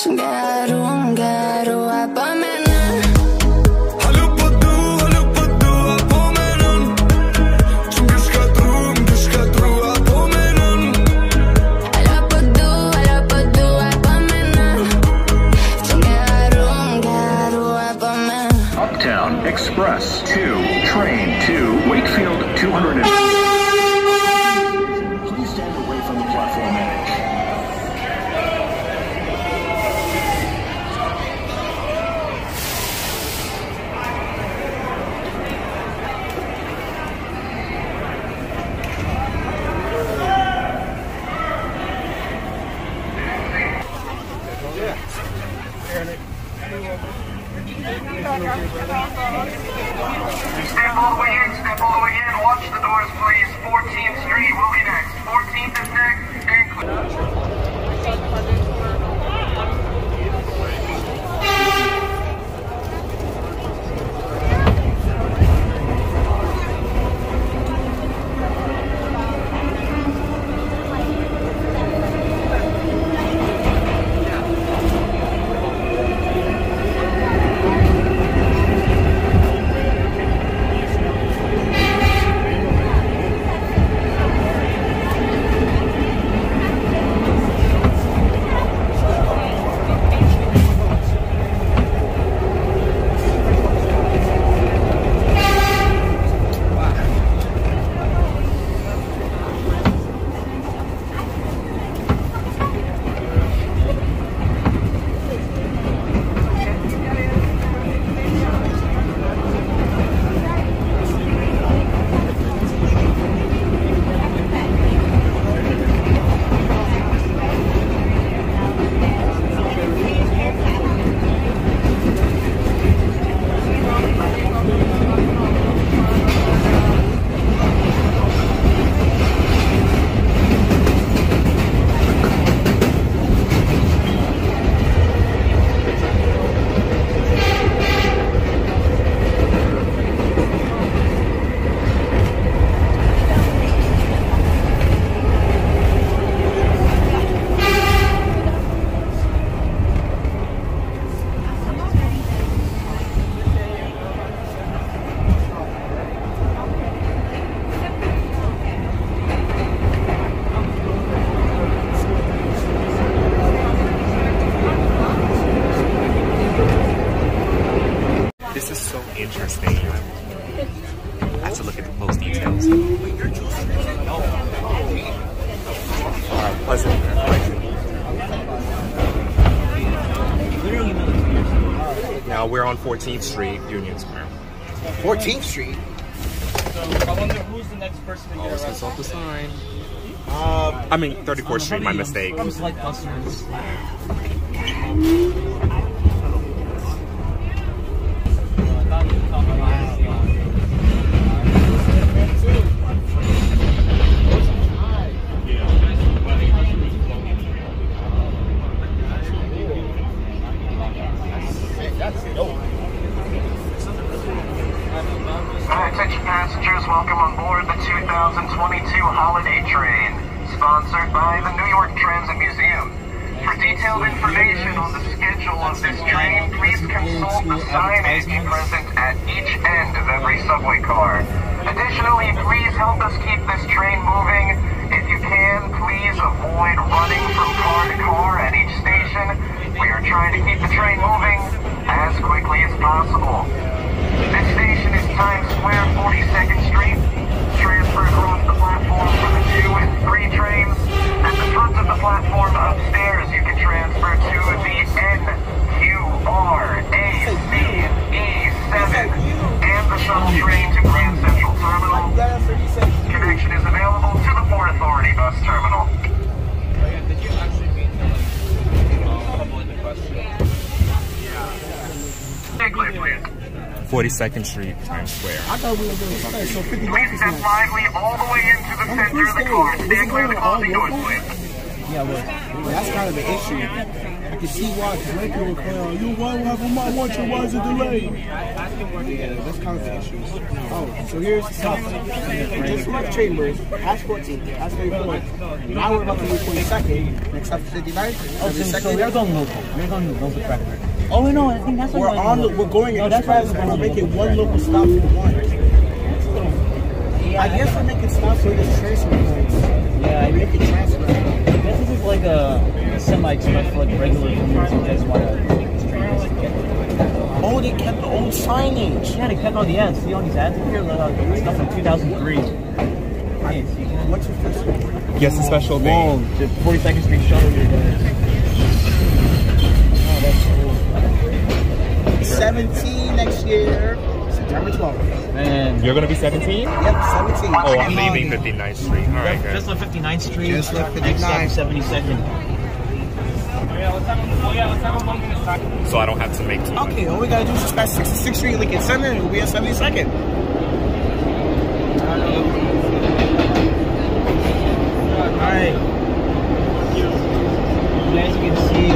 Uptown Express 2, train to Wakefield 200. Please stand away from the platform edge. Step all the way in, step all the way in. Watch the doors, please. 14th Street will be next. 14th is next. This is so interesting. I have to look at most details. Pleasant. Now we're on 14th Street, Union Square. 14th Street? So I wonder who's the next person to get Always arrested. consult the sign. I mean 34th Street, my mistake. Like customers. Attention passengers, welcome on board the 2022 holiday train, sponsored by the New York Transit Museum. For detailed information on the schedule of this train, please consult the signage present at each end of every subway car. Additionally, please help us keep this train moving. If you can, please avoid running from car to car at each station. We are trying to keep the train moving as quickly as possible. This station is Times Square, 42nd Street. Transfer across the platform for the 2 and 3 trains. At the front of the platform upstairs, you can transfer to the NYTM and the shuttle train to Grand Central Terminal. Connection is available to the Port Authority bus terminal. Did you actually mean the question? Stay clear, please. 42nd Street, Times Square. I thought we were doing something, so 50 Please step lively all the way into the center of the car. Stand clear of the closing doors, please. Yeah, well. That's kind of the issue. I can see why Drake will call you. Why have my watch and why is it delayed? Yeah, that's kind of the issue. Oh, so here's the stuff. Just left chambers, hash 14, hash 34. Now we're about to do 22nd. Next up, 59. Oh, so we're going local. We're going local tractor. Oh no, I think that's what we're going express, but we're making one local stop for one. I guess we're making stops for this transfer points. Yeah, I make it transfer. I guess this is like a semi-express for like regular commuters who just want to take this train. Oh, they kept the old signage. Yeah, they kept all the ads. See all these ads in here? Stuff from 2003. Hey, see, what's your first name? Yes, a special name. The 42nd Street shuttle here, guys. Oh, that's cool. 17 next year, September 12th. Man. You're going to be 17? Yep, 17. Oh, I'm leaving 59th Street. All right, good. Just left 59th Street. Just left 59. 72nd. So I don't have to make two. Okay, all we got to do is just pass 66th Street, Lincoln Center, and we'll be at 72nd. Alright. As you can see,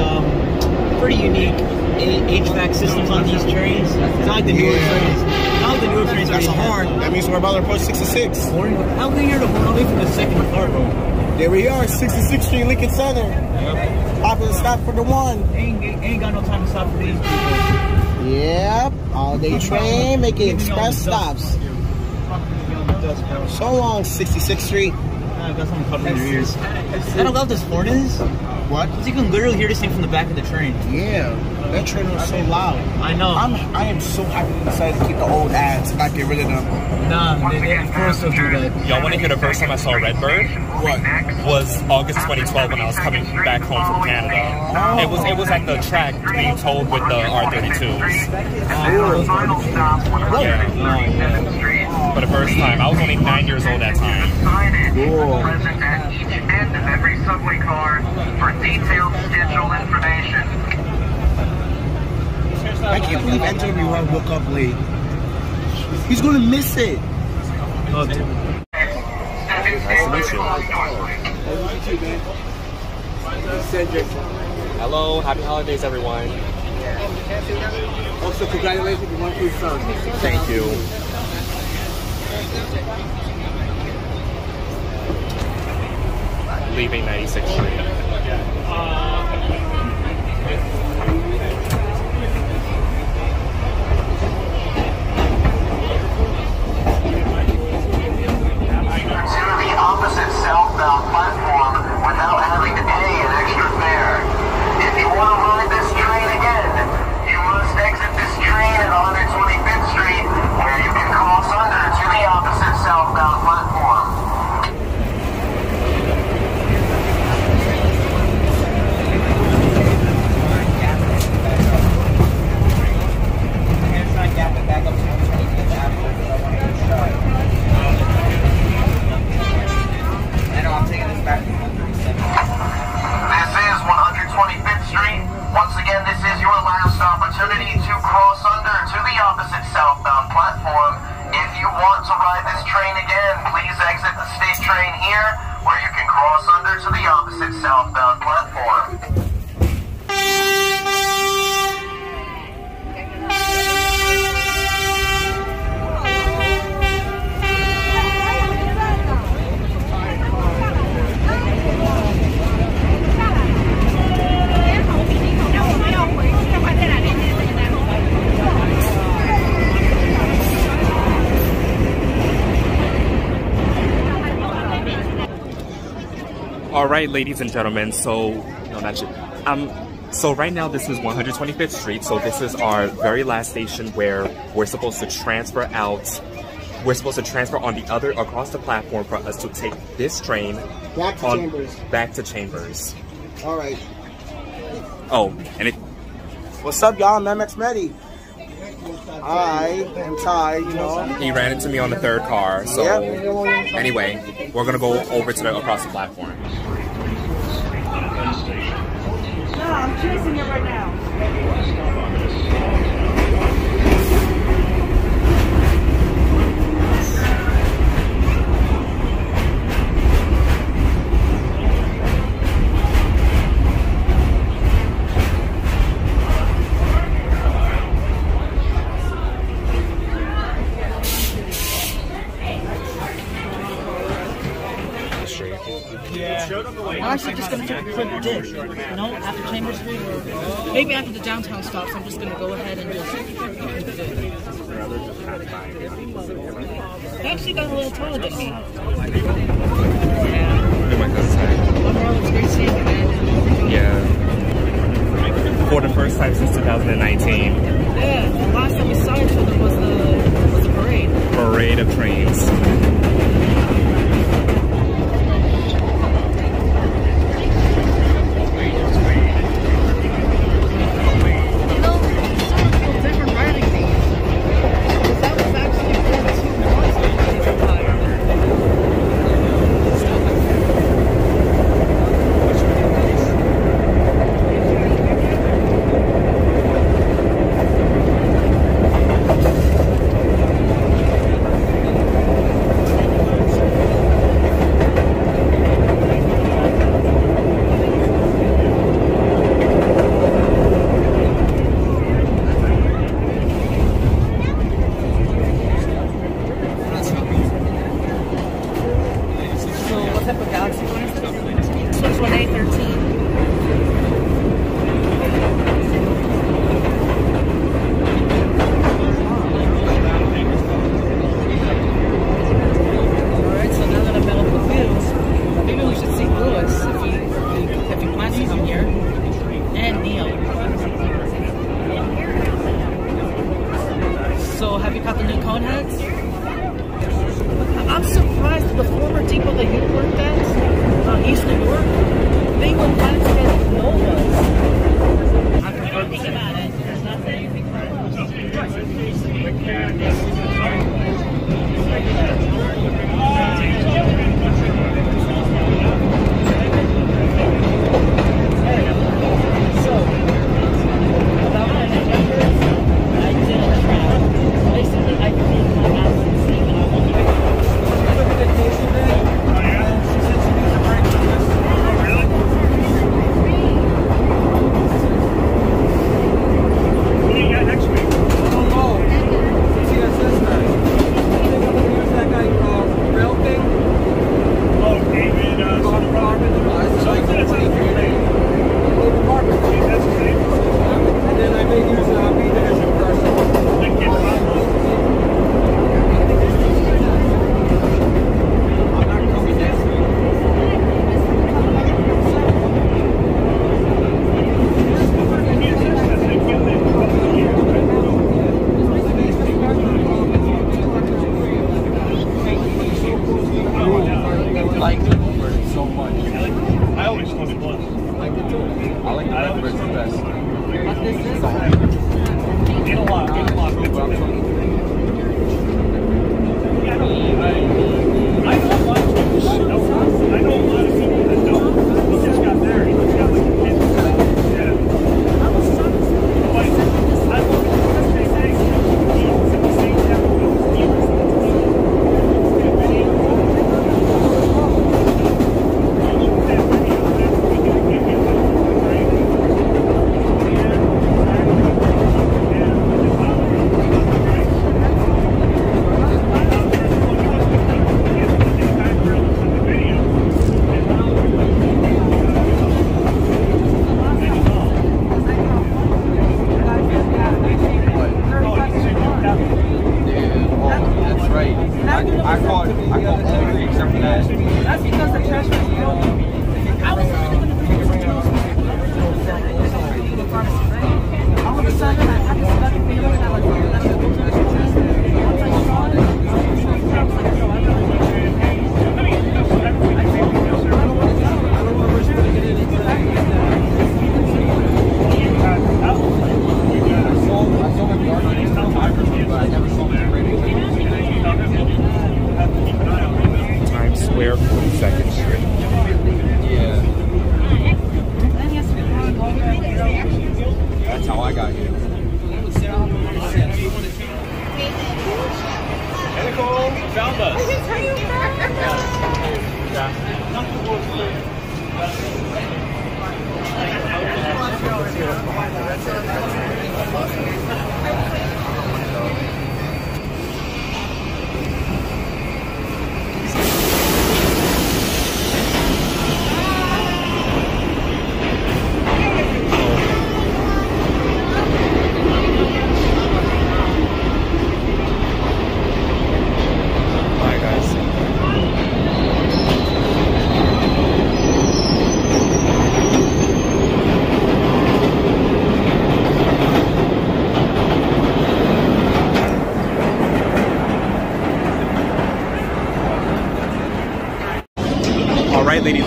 pretty unique HVAC systems on these trains. It's not like the newer trains. Not like the newer trains. That's a horn. That means we're about to approach 66. How can you hear the horn all the way from the second car, bro? There we are, 66th Street, Lincoln Center. Yep. Popular stop for the one. Ain't got no time to stop for these people. Yep, all day train, making express stops. So long, 66th Street. I've got something covering your ears. I don't know what this horn is. What? Because you can literally hear this thing from the back of the train. Yeah, that train was so loud. I know. I am so happy we decided to keep the old ads and not get rid of them. Nah, they of course they'll do that. Y'all want to hear the first time I saw Redbird? What? Was August 2012 when I was coming back home from Canada. Oh. It was at the track being towed with the R-32s. Yeah. For the first time. I was only 9 years old that time. Cool. Present at each end of every subway car for detailed schedule information. I can't believe Anthony Run woke up late. He's gonna miss it. Oh, dude. Nice to meet you. Hello, happy holidays, everyone. Also, congratulations to one for your son. Thank you. Leaving 96th Street. Opposite southbound platform without having to pay an extra fare. If you want to ride this train again, you must exit this train at 125th Street, where you can cross under to the opposite southbound platform. Opportunity to cross under to the opposite southbound platform. If you want to ride this train again, please exit the state train here, where you can cross under to the opposite southbound platform. All right, ladies and gentlemen, so right now this is 125th Street, so this is our very last station where we're supposed to transfer out. We're supposed to transfer on the other, across the platform for us to take this train back to Chambers. Back to Chambers. All right. Oh, and it. What's up, y'all? I'm MX Medi. I am Ty, you know. He ran into me on the third car, so anyway, we're gonna go over to the across the platform. No, I'm chasing it right now. just took a quick dip, you know, after Chamber Street or maybe after the downtown stops. I'm just gonna go ahead and just dip. They actually got a little taller than me. Yeah. Do my cousin's height. Overall, it's great seeing you, man. Yeah. For the first time since 2019. Yeah, the last time we saw each other was the parade. Parade of trains.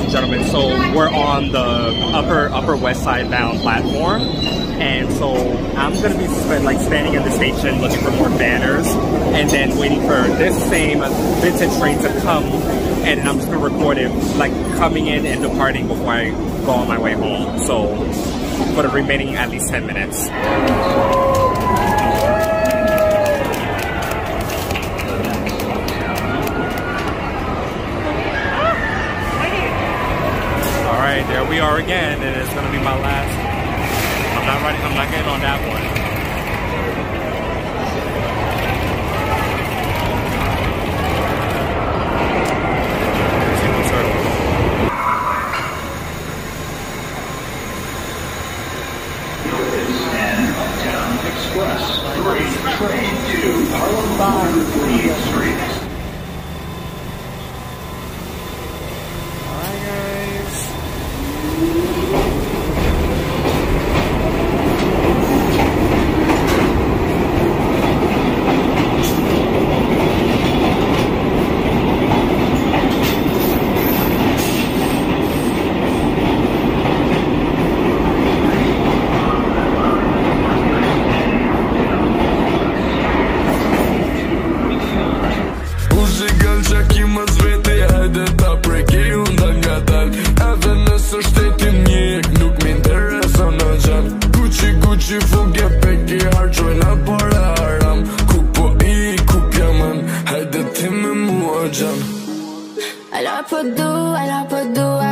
and gentlemen, so we're on the upper west side bound platform, and so I'm gonna be standing at the station looking for more banners, and then waiting for this same vintage train to come, and I'm just gonna record it like coming in and departing before I go on my way home. So for the remaining at least 10 minutes. Alright, there we are again, and it's gonna be my last. I'm not getting on that one. Express 3, train to Harlem Street. Alright guys. Alla på du